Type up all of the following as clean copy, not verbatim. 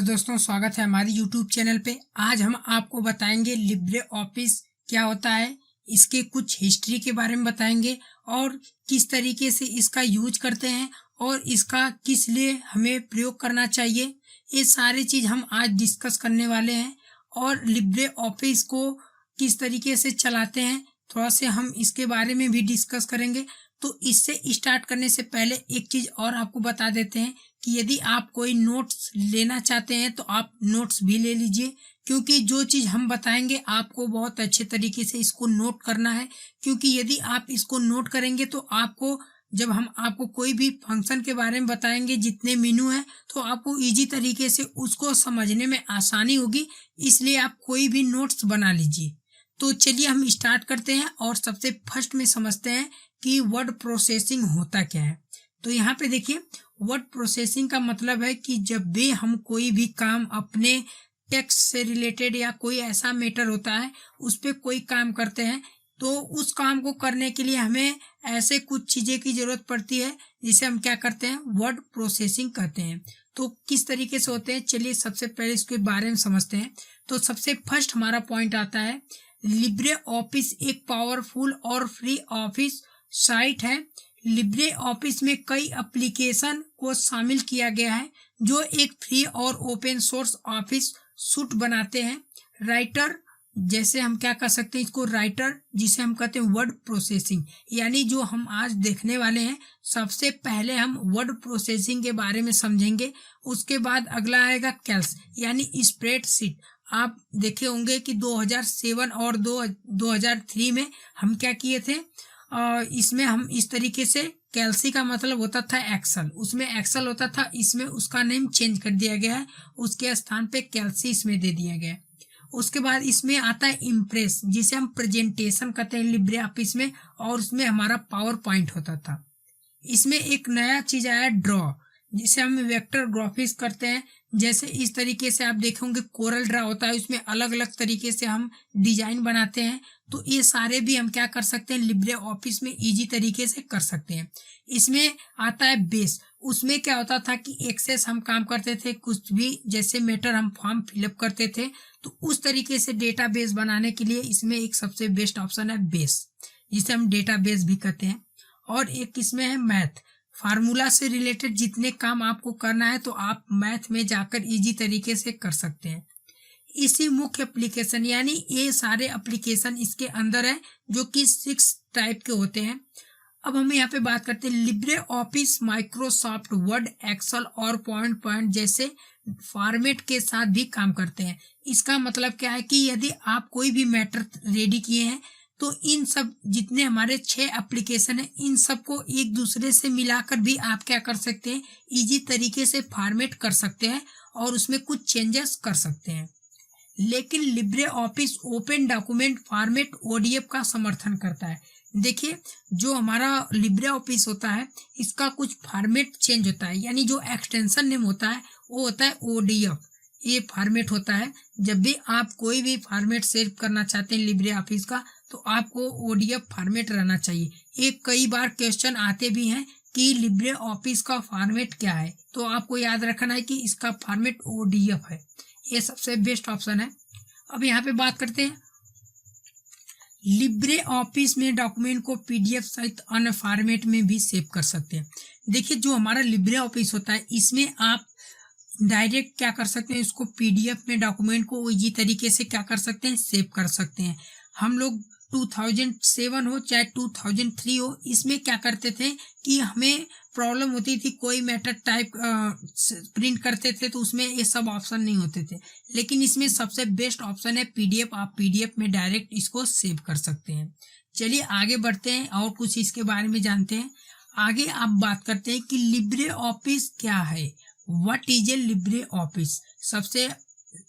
दोस्तों, स्वागत है हमारी YouTube चैनल पे। आज हम आपको बताएंगे लिब्रे ऑफिस क्या होता है, इसके कुछ हिस्ट्री के बारे में बताएंगे और किस तरीके से इसका यूज करते हैं और इसका किस लिए हमें प्रयोग करना चाहिए। ये सारी चीज़ हम आज डिस्कस करने वाले हैं और लिब्रे ऑफिस को किस तरीके से चलाते हैं थोड़ा से हम इसके बारे में भी डिस्कस करेंगे। तो इससे स्टार्ट करने से पहले एक चीज़ और आपको बता देते हैं कि यदि आप कोई नोट्स लेना चाहते हैं तो आप नोट्स भी ले लीजिए, क्योंकि जो चीज़ हम बताएंगे आपको बहुत अच्छे तरीके से इसको नोट करना है। क्योंकि यदि आप इसको नोट करेंगे तो आपको जब हम आपको कोई भी फंक्शन के बारे में बताएंगे जितने मीनू हैं तो आपको इजी तरीके से उसको समझने में आसानी होगी, इसलिए आप कोई भी नोट्स बना लीजिए। तो चलिए हम स्टार्ट करते हैं और सबसे फर्स्ट में समझते हैं कि वर्ड प्रोसेसिंग होता क्या है। तो यहाँ पे देखिए, वर्ड प्रोसेसिंग का मतलब है कि जब भी हम कोई भी काम अपने टेक्स्ट से रिलेटेड या कोई ऐसा मैटर होता है उस पर कोई काम करते हैं तो उस काम को करने के लिए हमें ऐसे कुछ चीज़ें की ज़रूरत पड़ती है जिसे हम क्या करते हैं, वर्ड प्रोसेसिंग कहते हैं। तो किस तरीके से होते हैं, चलिए सबसे पहले इसके बारे में समझते हैं। तो सबसे फर्स्ट हमारा पॉइंट आता है, लिब्रे ऑफिस एक पावरफुल और फ्री ऑफिस साइट है। लिब्रे ऑफिस में कई एप्लीकेशन को शामिल किया गया है जो एक फ्री और ओपन सोर्स ऑफिस सूट बनाते हैं। राइटर, जैसे हम क्या कर सकते हैं इसको, राइटर जिसे हम कहते हैं वर्ड प्रोसेसिंग, यानी जो हम आज देखने वाले हैं सबसे पहले हम वर्ड प्रोसेसिंग के बारे में समझेंगे। उसके बाद अगला आएगा कैल्स यानी स्प्रेडशीट। आप देखे होंगे कि 2007 और 2003 में हम क्या किए थे, इसमें हम इस तरीके से, कैल्सी का मतलब होता था एक्सेल, उसमें एक्सेल होता था, इसमें उसका नेम चेंज कर दिया गया है, उसके स्थान पे कैल्सी इसमें दे दिया गया है। उसके बाद इसमें आता है इम्प्रेस जिसे हम प्रेजेंटेशन कहते हैं लिब्रे ऑफिस में, और उसमें हमारा पावर पॉइंट होता था। इसमें एक नया चीज आया ड्रॉ जिसे हम वेक्टर ग्राफिक्स करते हैं। जैसे इस तरीके से आप देखेंगे कोरल ड्रा होता है, उसमें अलग अलग तरीके से हम डिजाइन बनाते हैं। तो ये सारे भी हम क्या कर सकते हैं, लिब्रे ऑफिस में इजी तरीके से कर सकते हैं। इसमें आता है बेस, उसमें क्या होता था कि एक्सेस हम काम करते थे, कुछ भी जैसे मैटर हम फॉर्म फिलअप करते थे, तो उस तरीके से डेटाबेस बनाने के लिए इसमें एक सबसे बेस्ट ऑप्शन है बेस जिसे हम डेटाबेस भी कहते हैं। और एक इसमें है मैथ, फार्मूला से रिलेटेड जितने काम आपको करना है तो आप मैथ में जाकर इजी तरीके से कर सकते हैं। इसी मुख्य एप्लीकेशन यानी ये सारे एप्लीकेशन इसके अंदर है जो कि 6 टाइप के होते हैं। अब हम यहाँ पे बात करते हैं Libre office Microsoft Word, Excel और पॉइंट जैसे फॉर्मेट के साथ भी काम करते हैं। इसका मतलब क्या है कि यदि आप कोई भी मैटर रेडी किए हैं तो इन सब जितने हमारे 6 एप्लीकेशन है इन सबको एक दूसरे से मिलाकर भी आप क्या कर सकते हैं, इजी तरीके से फॉर्मेट कर सकते हैं और उसमें कुछ चेंजेस कर सकते हैं। लेकिन Libre office open document format ODF का समर्थन करता है। देखिए, जो हमारा लिब्रे ऑफिस होता है इसका कुछ फॉर्मेट चेंज होता है, यानी जो एक्सटेंशन नेम होता है वो होता है ODF। ये फॉर्मेट होता है, जब भी आप कोई भी फॉर्मेट सेव करना चाहते हैं लिब्रे ऑफिस का तो आपको ODF फॉर्मेट रहना चाहिए। ये कई बार क्वेश्चन आते भी हैं कि लिब्रे ऑफिस का फॉर्मेट क्या है, तो आपको याद रखना है कि इसका फॉर्मेट ODF है। ये सबसे बेस्ट ऑप्शन है। अब यहाँ पे बात करते हैं, लिब्रे ऑफिस में डॉक्यूमेंट को PDF सहित अन्य फॉर्मेट में भी सेव कर सकते हैं। देखिए, जो हमारा लिब्रे ऑफिस होता है इसमें आप डायरेक्ट क्या कर सकते हैं, इसको PDF में डॉक्यूमेंट को इजी तरीके से क्या कर सकते हैं, सेव कर सकते हैं। हम लोग 2007 हो चाहे 2003 हो, इसमें क्या करते थे कि हमें प्रॉब्लम होती थी, कोई मैटर टाइप प्रिंट करते थे तो उसमें ये सब ऑप्शन नहीं होते थे। लेकिन इसमें सबसे बेस्ट ऑप्शन है PDF, आप PDF में डायरेक्ट इसको सेव कर सकते हैं। चलिए आगे बढ़ते हैं और कुछ इसके बारे में जानते हैं। आगे आप बात करते हैं कि लिब्रे ऑफिस क्या है, what is a Libre office. सबसे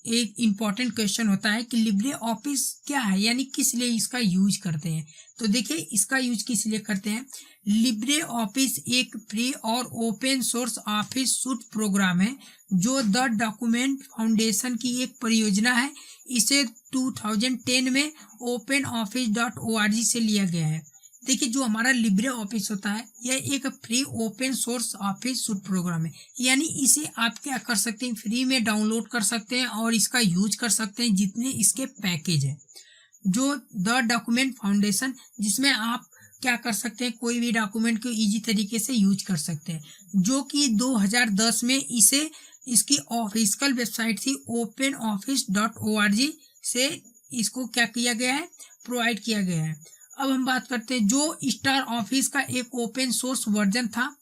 एक इम्पॉर्टेंट क्वेश्चन होता है कि लिब्रे ऑफिस क्या है, यानी किस लिए इसका यूज करते हैं। तो देखिए, इसका यूज किस लिए करते हैं, लिब्रे ऑफिस एक फ्री और open source office suite program है जो द डॉक्यूमेंट फाउंडेशन की एक परियोजना है। इसे 2010 में openoffice.org से लिया गया है। देखिए, जो हमारा लिब्रे ऑफिस होता है यह एक free open source office suite program है, यानी इसे आप क्या कर सकते हैं, फ्री में डाउनलोड कर सकते हैं और इसका यूज कर सकते हैं जितने इसके पैकेज है। जो द डॉक्यूमेंट फाउंडेशन, जिसमें आप क्या कर सकते हैं, कोई भी डॉक्यूमेंट को इजी तरीके से यूज कर सकते हैं, जो कि 2010 में इसे इसकी ऑफिशियल वेबसाइट थी openoffice.org से इसको क्या किया गया है, प्रोवाइड किया गया है। अब हम बात करते हैं जो स्टार ऑफिस का एक ओपन सोर्स वर्जन था।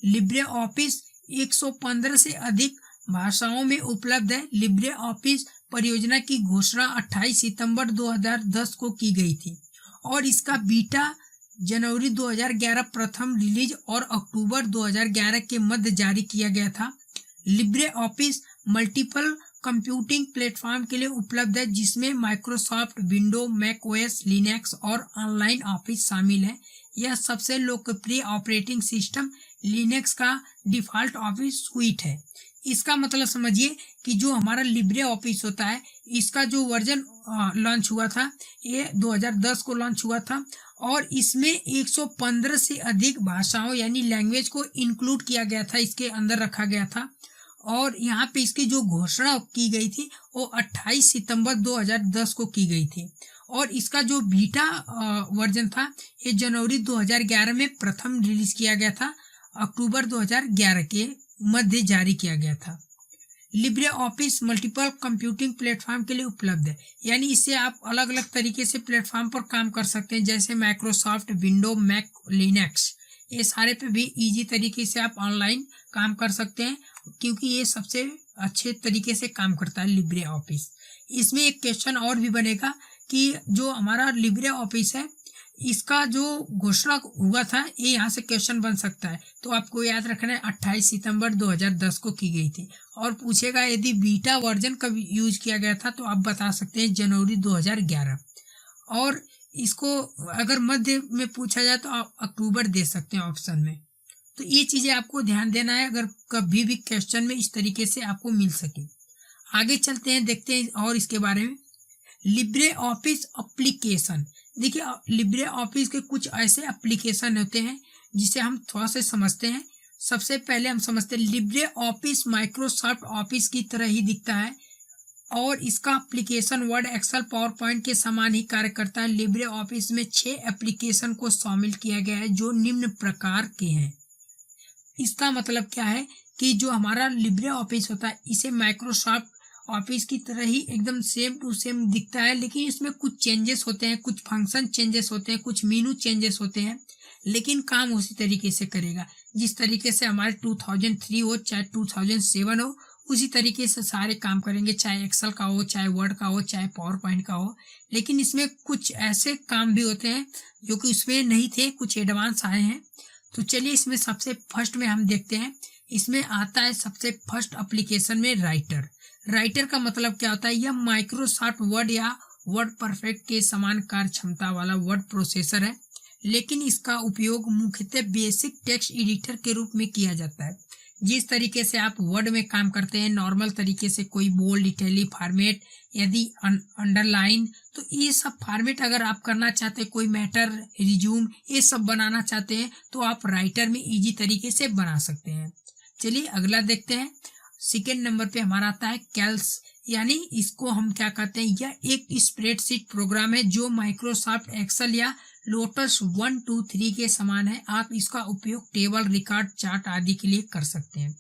लिब्रे ऑफिस 115 से अधिक भाषाओं में उपलब्ध है। लिब्रे ऑफिस परियोजना की घोषणा 28 सितंबर 2010 को की गई थी और इसका बीटा जनवरी 2011 प्रथम रिलीज और अक्टूबर 2011 के मध्य जारी किया गया था। LibreOffice multiple computing platform के लिए उपलब्ध है, जिसमें Microsoft Window, Mac OS, Linux और ऑनलाइन ऑफिस शामिल है। यह सबसे लोकप्रिय ऑपरेटिंग सिस्टम लिनक्स का डिफॉल्ट ऑफिस सुइट है। इसका मतलब समझिए कि जो हमारा लिब्रे ऑफिस होता है, इसका जो वर्जन लॉन्च हुआ था ये 2010 को लॉन्च हुआ था और इसमें 115 से अधिक भाषाओं यानी लैंग्वेज को इंक्लूड किया गया था, इसके अंदर रखा गया था। और यहाँ पे इसकी जो घोषणा की गई थी वो 28 सितंबर 2010 को की गई थी और इसका जो बीटा वर्जन था ये जनवरी 2011 में प्रथम रिलीज किया गया था, अक्टूबर 2011 के मध्य जारी किया गया था। LibreOffice multiple computing platform के लिए उपलब्ध है, यानी इससे आप अलग अलग तरीके से प्लेटफॉर्म पर काम कर सकते हैं, जैसे माइक्रोसॉफ्ट विंडो, मैक, लिनक्स, ये सारे पे भी इजी तरीके से आप ऑनलाइन काम कर सकते हैं, क्योंकि ये सबसे अच्छे तरीके से काम करता है लिब्रे ऑफिस। इसमें एक क्वेश्चन और भी बनेगा कि जो हमारा लिब्रे ऑफिस है इसका जो घोषणा हुआ था ये यहाँ से क्वेश्चन बन सकता है, तो आपको याद रखना है 28 सितंबर 2010 को की गई थी। और पूछेगा यदि बीटा वर्जन कब यूज किया गया था, तो आप बता सकते हैं जनवरी 2011। और इसको अगर मध्य में पूछा जाए तो आप अक्टूबर दे सकते हैं ऑप्शन में। तो ये चीजें आपको ध्यान देना है अगर कभी भी क्वेश्चन में इस तरीके से आपको मिल सके। आगे चलते हैं, देखते हैं और इसके बारे में। लिब्रे ऑफिस एप्लीकेशन, देखिए लिब्रे ऑफिस के कुछ ऐसे एप्लीकेशन होते हैं जिसे हम थोड़ा सा समझते हैं। सबसे पहले हम समझते हैं लिब्रे ऑफिस माइक्रोसॉफ्ट ऑफिस की तरह ही दिखता है और इसका application Word, Excel, PowerPoint के समान ही कार्य करता है। लिब्रे ऑफिस में 6 एप्लीकेशन को शामिल किया गया है जो निम्न प्रकार के हैं। इसका मतलब क्या है कि जो हमारा लिब्रे ऑफिस होता है इसे माइक्रोसॉफ्ट ऑफिस की तरह ही एकदम सेम टू सेम दिखता है, लेकिन इसमें कुछ चेंजेस होते हैं, कुछ फंक्शन चेंजेस होते हैं, कुछ मेनू चेंजेस होते हैं, लेकिन काम उसी तरीके से करेगा जिस तरीके से हमारे 2003 हो चाहे 2007 हो, उसी तरीके से सारे काम करेंगे, चाहे एक्सेल का हो, चाहे वर्ड का हो, चाहे पावर पॉइंट का हो। लेकिन इसमें कुछ ऐसे काम भी होते हैं जो कि उसमें नहीं थे, कुछ एडवांस आए हैं। तो चलिए इसमें सबसे फर्स्ट में हम देखते हैं। इसमें आता है सबसे फर्स्ट एप्लीकेशन में राइटर। राइटर का मतलब क्या होता है, यह माइक्रोसॉफ्ट वर्ड या वर्ड परफेक्ट के समान कार्य क्षमता वाला वर्ड प्रोसेसर है, लेकिन इसका उपयोग मुख्यतः बेसिक टेक्स्ट एडिटर के रूप में किया जाता है। जिस तरीके से आप वर्ड में काम करते हैं नॉर्मल तरीके से, कोई बोल्ड, इटैलिक फॉर्मेट, यदि अंडरलाइन, तो ये सब फॉर्मेट अगर आप करना चाहते हैं, कोई मैटर, रिज्यूम, ये सब बनाना चाहते हैं तो आप राइटर में इजी तरीके से बना सकते हैं। चलिए अगला देखते हैं। सेकेंड नंबर पे हमारा आता है कैल्स, यानी इसको हम क्या कहते हैं, यह एक स्प्रेडशीट प्रोग्राम है जो माइक्रोसॉफ्ट एक्सेल या लोटस 1, 2, 3 के समान है। आप इसका उपयोग टेबल, रिकॉर्ड, चार्ट आदि के लिए कर सकते हैं।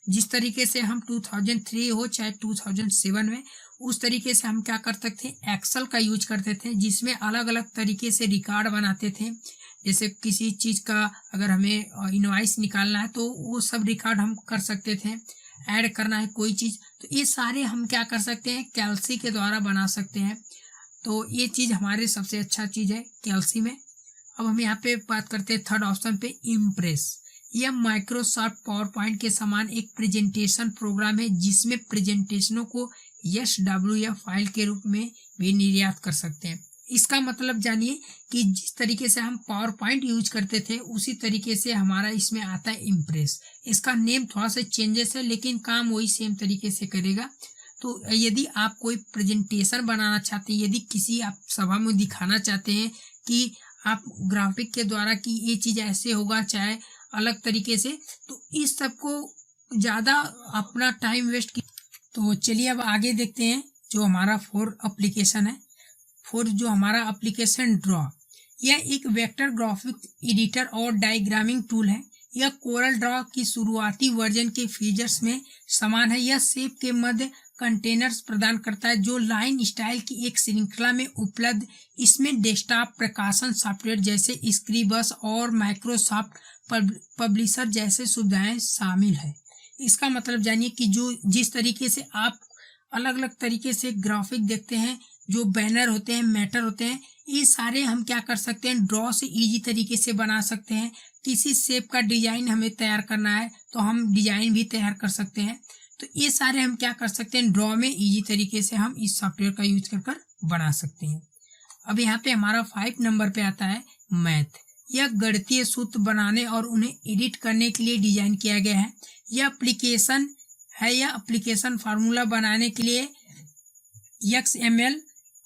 जिस तरीके से हम 2003 हो चाहे 2007 में, उस तरीके से हम क्या कर सकते हैं, एक्सेल का यूज करते थे, जिसमें अलग अलग तरीके से रिकॉर्ड बनाते थे। जैसे किसी चीज का अगर हमें इनवॉइस निकालना है तो वो सब रिकॉर्ड हम कर सकते थे, ऐड करना है कोई चीज, तो ये सारे हम क्या कर सकते हैं, कैल्सी के द्वारा बना सकते हैं। तो ये चीज हमारे सबसे अच्छा चीज है कैल्सी में। अब हम यहाँ पे बात करते हैं थर्ड ऑप्शन पे, इम्प्रेस। यह माइक्रोसॉफ्ट पावर पॉइंट के समान एक प्रेजेंटेशन प्रोग्राम है जिसमें प्रेजेंटेशनों को SWF फाइल के रूप में भी निर्यात कर सकते हैं। इसका मतलब जानिए कि जिस तरीके से हम पावर पॉइंट यूज करते थे उसी तरीके से हमारा इसमें आता है इम्प्रेस। इसका नेम थोड़ा सा चेंजेस है लेकिन काम वही सेम तरीके से करेगा। तो यदि आप कोई प्रेजेंटेशन बनाना चाहते हैं, यदि किसी आप सभा में दिखाना चाहते हैं कि आप ग्राफिक के द्वारा कि ये चीज़ ऐसे होगा चाहे अलग तरीके से, तो इस सब को ज़्यादा अपना टाइम वेस्ट की। तो चलिए अब आगे देखते हैं जो हमारा फोर एप्लीकेशन है। फोर जो हमारा एप्लीकेशन ड्रॉ, यह एक वेक्टर ग्राफिक एडिटर और डायग्रामिंग टूल है। यह कोरल ड्रॉ की शुरुआती वर्जन के फीचर्स में समान है। यह शेप के मध्य कंटेनर्स प्रदान करता है जो लाइन स्टाइल की एक श्रृंखला में उपलब्ध। इसमें डेस्कटॉप प्रकाशन सॉफ्टवेयर जैसे स्क्रीबस और माइक्रोसॉफ्ट पब्लिशर जैसे सुविधाएं शामिल है। इसका मतलब जानिए कि जो जिस तरीके से आप अलग अलग तरीके से ग्राफिक देखते हैं, जो बैनर होते हैं, मैटर होते हैं, ये सारे हम क्या कर सकते हैं, ड्रॉ से इजी तरीके से बना सकते हैं। किसी शेप का डिजाइन हमें तैयार करना है तो हम डिजाइन भी तैयार कर सकते हैं। तो ये सारे हम क्या कर सकते हैं, ड्रॉ में इजी तरीके से हम इस सॉफ्टवेयर का यूज कर बना सकते हैं। अब यहाँ पे हमारा 5 नंबर पे आता है मैथ। यह गणितीय सूत्र बनाने और उन्हें एडिट करने के लिए डिजाइन किया गया है। यह एप्लीकेशन है, यह एप्लीकेशन फार्मूला बनाने के लिए XML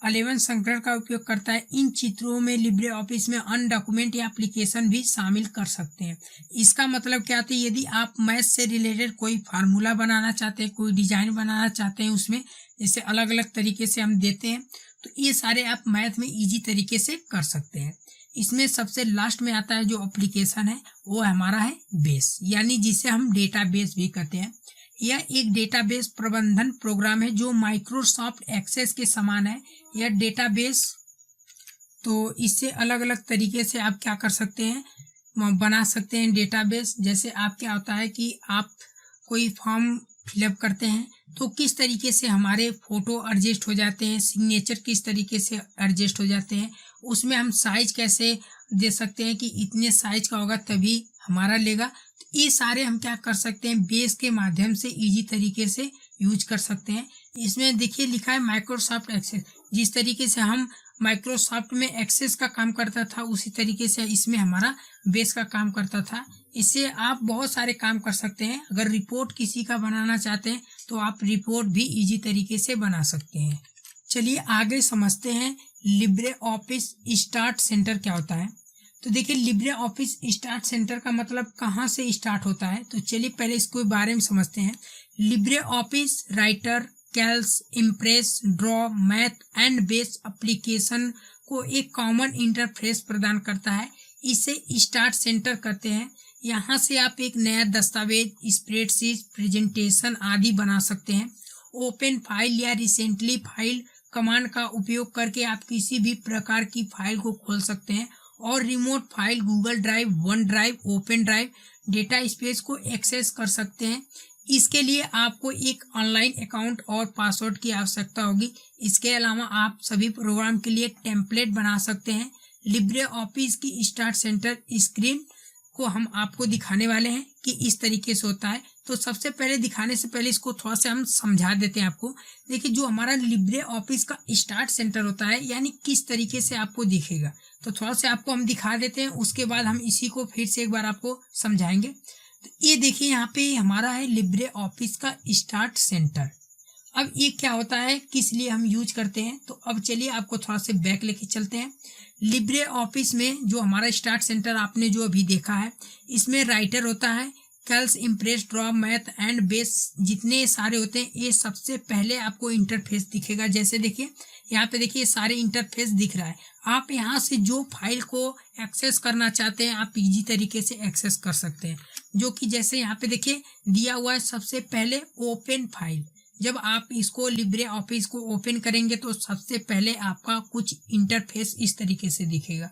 11 संस्करण का उपयोग करता है। इन चित्रों में लिब्रे ऑफिस में अन्य डॉक्यूमेंट या एप्लीकेशन भी शामिल कर सकते हैं। इसका मतलब क्या होता है, यदि आप मैथ से रिलेटेड कोई फार्मूला बनाना चाहते हैं, कोई डिजाइन बनाना चाहते हैं, उसमें जैसे अलग अलग तरीके से हम देते हैं, तो ये सारे आप मैथ में इजी तरीके से कर सकते हैं। इसमें सबसे लास्ट में आता है जो एप्लीकेशन है, वो हमारा है बेस, यानी जिसे हम डेटाबेस भी कहते हैं। यह एक डेटाबेस प्रबंधन प्रोग्राम है जो माइक्रोसॉफ्ट एक्सेस के समान है। यह डेटाबेस, तो इससे अलग अलग तरीके से आप क्या कर सकते हैं, बना सकते हैं डेटाबेस। जैसे आप क्या होता है कि आप कोई फॉर्म फिलअप करते हैं तो किस तरीके से हमारे फोटो एडजस्ट हो जाते हैं, सिग्नेचर किस तरीके से एडजस्ट हो जाते हैं, उसमें हम साइज कैसे दे सकते हैं कि इतने साइज का होगा तभी हमारा लेगा। तो ये सारे हम क्या कर सकते हैं, बेस के माध्यम से इजी तरीके से यूज कर सकते हैं। इसमें देखिए लिखा है माइक्रोसॉफ्ट एक्सेस। जिस तरीके से हम माइक्रोसॉफ्ट में एक्सेस का काम करता था, उसी तरीके से इसमें हमारा बेस का काम करता था। इससे आप बहुत सारे काम कर सकते हैं। अगर रिपोर्ट किसी का बनाना चाहते हैं तो आप रिपोर्ट भी इजी तरीके से बना सकते हैं। चलिए आगे समझते हैं लिब्रे ऑफिस स्टार्ट सेंटर क्या होता है। तो देखिए लिब्रे ऑफिस स्टार्ट सेंटर का मतलब कहाँ से स्टार्ट होता है, तो चलिए पहले इसको बारे में समझते हैं। Libre Office Writer, Calc, Impress, Draw, Math and Base application को एक कॉमन इंटरफेस प्रदान करता है। इसे स्टार्ट सेंटर कहते हैं। यहाँ से आप एक नया दस्तावेज, स्प्रेडशीट, प्रेजेंटेशन आदि बना सकते हैं। ओपन फाइल या रिसेंटली फाइल कमांड का उपयोग करके आप किसी भी प्रकार की फाइल को खोल सकते हैं। और remote file Google drive, one drive, open drive data space को एक्सेस कर सकते हैं। इसके लिए आपको एक ऑनलाइन अकाउंट और पासवर्ड की आवश्यकता होगी। इसके अलावा आप सभी प्रोग्राम के लिए टेम्पलेट बना सकते हैं। लिब्रे ऑफिस की स्टार्ट सेंटर स्क्रीन को हम आपको दिखाने वाले हैं कि इस तरीके से होता है। तो सबसे पहले दिखाने से पहले इसको थोड़ा सा हम समझा देते हैं आपको। देखिए जो हमारा लिब्रे ऑफिस का स्टार्ट सेंटर होता है, यानी किस तरीके से आपको दिखेगा, तो थोड़ा सा आपको हम दिखा देते हैं, उसके बाद हम इसी को फिर से एक बार आपको समझाएंगे। तो ये देखिए यहाँ पे हमारा है लिब्रे ऑफिस का स्टार्ट सेंटर। अब ये क्या होता है, किस लिए हम यूज करते हैं, तो अब चलिए आपको थोड़ा सा बैक लेके चलते हैं। लिब्रे ऑफिस में जो हमारा स्टार्ट सेंटर आपने जो अभी देखा है, इसमें राइटर होता है, Calc, Impress, Draw, Math and Base जितने सारे होते हैं, ये सबसे पहले आपको इंटरफेस दिखेगा। जैसे देखिए यहाँ पे देखिए सारे इंटरफेस दिख रहा है। आप यहाँ से जो फाइल को एक्सेस करना चाहते हैं आप इजी तरीके से एक्सेस कर सकते हैं। जो कि जैसे यहाँ पे देखिए दिया हुआ है, सबसे पहले ओपन फाइल। जब आप इसको लिब्रे ऑफिस को ओपन करेंगे तो सबसे पहले आपका कुछ इंटरफेस इस तरीके से दिखेगा।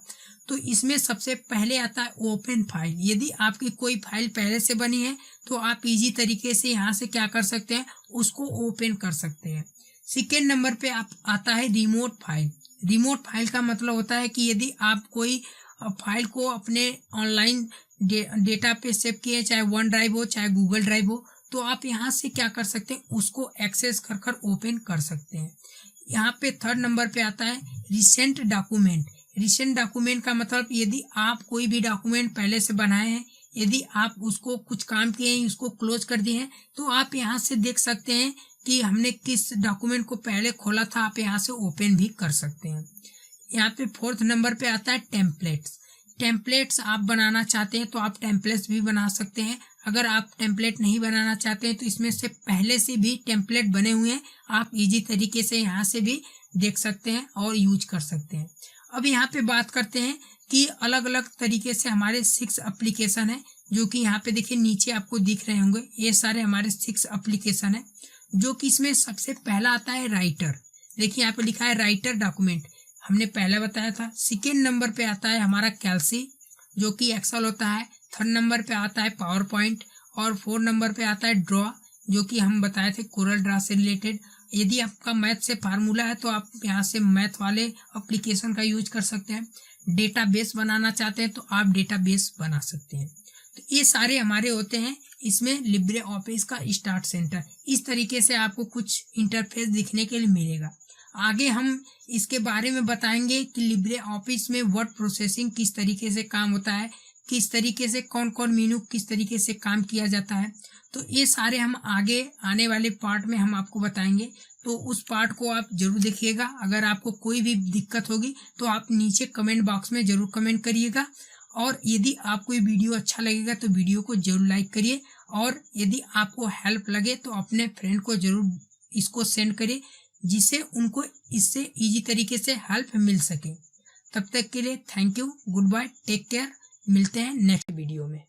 तो इसमें सबसे पहले आता है ओपन फाइल। यदि आपकी कोई फाइल पहले से बनी है तो आप इजी तरीके से यहाँ से क्या कर सकते हैं, उसको ओपन कर सकते हैं। सेकेंड नंबर पे आप आता है रिमोट फाइल। रिमोट फाइल का मतलब होता है कि यदि आप कोई फाइल को अपने ऑनलाइन डेटा पे सेव किए, चाहे वन ड्राइव हो चाहे गूगल ड्राइव हो, तो आप यहाँ से क्या कर सकते हैं, उसको एक्सेस कर कर ओपन कर सकते हैं। यहाँ पे थर्ड नंबर पे आता है रिसेंट डॉक्यूमेंट। रिसेंट डॉक्यूमेंट का मतलब यदि आप कोई भी डॉक्यूमेंट पहले से बनाए हैं, यदि आप उसको कुछ काम किए हैं, उसको क्लोज कर दिए हैं, तो आप यहाँ से देख सकते हैं कि हमने किस डॉक्यूमेंट को पहले खोला था, आप यहाँ से ओपन भी कर सकते हैं। यहाँ पे 4th नंबर पे आता है टेम्पलेट्स। टेम्पलेट्स आप बनाना चाहते हैं तो आप टेम्पलेट्स भी बना सकते हैं। अगर आप टेम्पलेट नहीं बनाना चाहते हैं तो इसमें से पहले से भी टेम्पलेट बने हुए हैं, आप इजी तरीके से यहाँ से भी देख सकते हैं और यूज कर सकते हैं। अब यहाँ पे बात करते हैं कि अलग अलग तरीके से हमारे 6 एप्लीकेशन है, जो कि यहाँ पे देखिए नीचे आपको दिख रहे होंगे। ये सारे हमारे 6 एप्लीकेशन है, जो कि इसमें सबसे पहला आता है राइटर। देखिए यहाँ पे लिखा है राइटर डॉक्यूमेंट, हमने पहले बताया था। सेकेंड नंबर पे आता है हमारा कैल्सी, जो कि एक्सेल होता है। 3rd नंबर पे आता है पावर पॉइंट और 4 नंबर पे आता है ड्रॉ, जो कि हम बताए थे कोरल ड्रॉ से रिलेटेड। यदि आपका मैथ से फार्मूला है तो आप यहाँ से मैथ वाले एप्लीकेशन का यूज कर सकते हैं। डेटाबेस बनाना चाहते हैं तो आप डेटाबेस बना सकते हैं। तो ये सारे हमारे होते हैं इसमें लिब्रे ऑफिस का स्टार्ट सेंटर। इस तरीके से आपको कुछ इंटरफेस दिखने के लिए मिलेगा। आगे हम इसके बारे में बताएंगे कि लिब्रे ऑफिस में वर्ड प्रोसेसिंग किस तरीके से काम होता है, किस तरीके से कौन कौन मेनू किस तरीके से काम किया जाता है। तो ये सारे हम आगे आने वाले पार्ट में हम आपको बताएंगे, तो उस पार्ट को आप जरूर देखिएगा। अगर आपको कोई भी दिक्कत होगी तो आप नीचे कमेंट बॉक्स में जरूर कमेंट करिएगा। और यदि आपको ये वीडियो अच्छा लगेगा तो वीडियो को जरूर लाइक करिए, और यदि आपको हेल्प लगे तो अपने फ्रेंड को जरूर इसको सेंड करिए, जिससे उनको इससे इजी तरीके से हेल्प मिल सके। तब तक के लिए thank you, goodbye, take care, मिलते हैं नेक्स्ट वीडियो में।